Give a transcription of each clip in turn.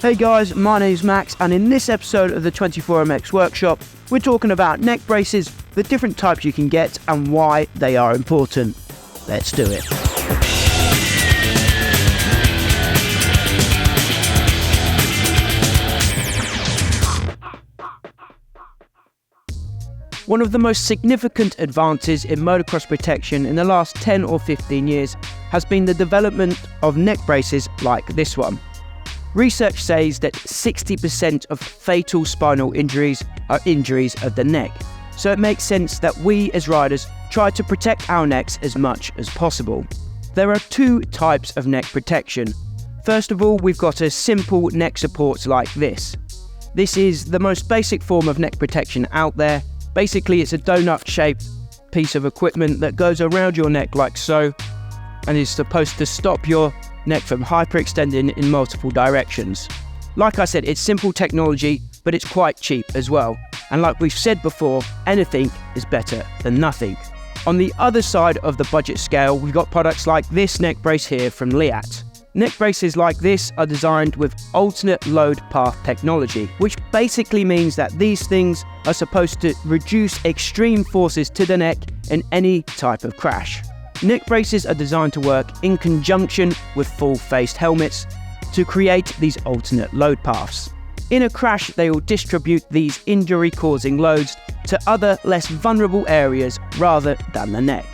Hey guys, my name's Max, and in this episode of the 24MX Workshop, we're talking about neck braces, the different types you can get, and why they are important. Let's do it. One of the most significant advances in motocross protection in the last 10 or 15 years has been the development of neck braces like this one. Research says that 60% of fatal spinal injuries are injuries of the neck, so it makes sense that we as riders try to protect our necks as much as possible. There are two types of neck protection. First of all, we've got a simple neck support like this. This is the most basic form of neck protection out there. Basically, it's a donut-shaped piece of equipment that goes around your neck like so, and is supposed to stop your neck from hyperextending in multiple directions. Like I said, it's simple technology, but it's quite cheap as well. And like we've said before, anything is better than nothing. On the other side of the budget scale, we've got products like this neck brace here from LEATT. Neck braces like this are designed with alternate load path technology, which basically means that these things are supposed to reduce extreme forces to the neck in any type of crash. Neck braces are designed to work in conjunction with full-faced helmets to create these alternate load paths. In a crash, they will distribute these injury-causing loads to other less vulnerable areas rather than the neck.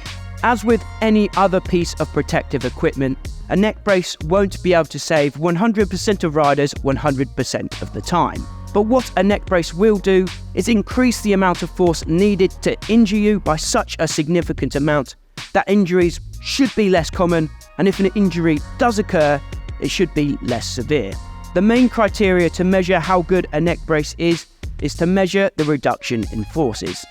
As with any other piece of protective equipment, a neck brace won't be able to save 100% of riders 100% of the time. But what a neck brace will do is increase the amount of force needed to injure you by such a significant amount that injuries should be less common, and if an injury does occur, it should be less severe. The main criteria to measure how good a neck brace is to measure the reduction in forces.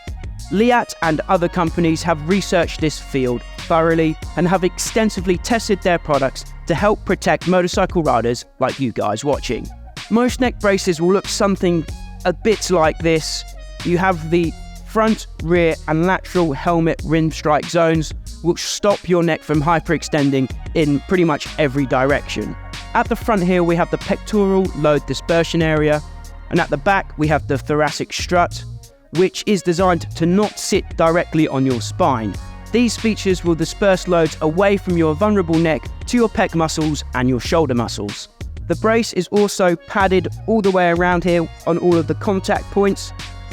LEATT and other companies have researched this field thoroughly and have extensively tested their products to help protect motorcycle riders like you guys watching. Most neck braces will look something a bit like this. You have the front, rear and lateral helmet rim strike zones, which stop your neck from hyperextending in pretty much every direction. At the front here we have the pectoral load dispersion area, and at the back we have the thoracic strut, which is designed to not sit directly on your spine. These features will disperse loads away from your vulnerable neck to your pec muscles and your shoulder muscles. The brace is also padded all the way around here on all of the contact points.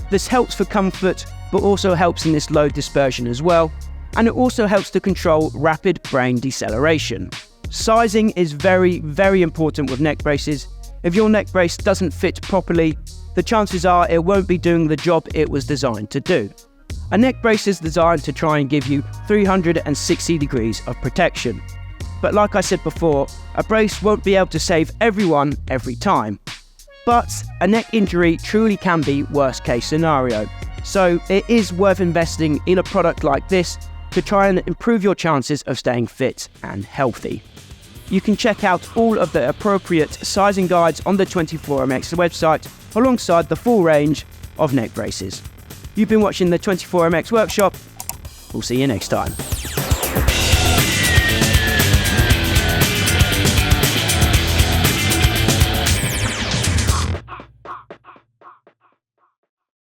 This helps for comfort, but also helps in this load dispersion as well. And it also helps to control rapid brain deceleration. Sizing is very, very important with neck braces. If your neck brace doesn't fit properly, the chances are it won't be doing the job it was designed to do. A neck brace is designed to try and give you 360 degrees of protection. But like I said before, a brace won't be able to save everyone every time. But a neck injury truly can be worst case scenario. So it is worth investing in a product like this to try and improve your chances of staying fit and healthy. You can check out all of the appropriate sizing guides on the 24MX website alongside the full range of neck braces. You've been watching the 24MX Workshop. We'll see you next time.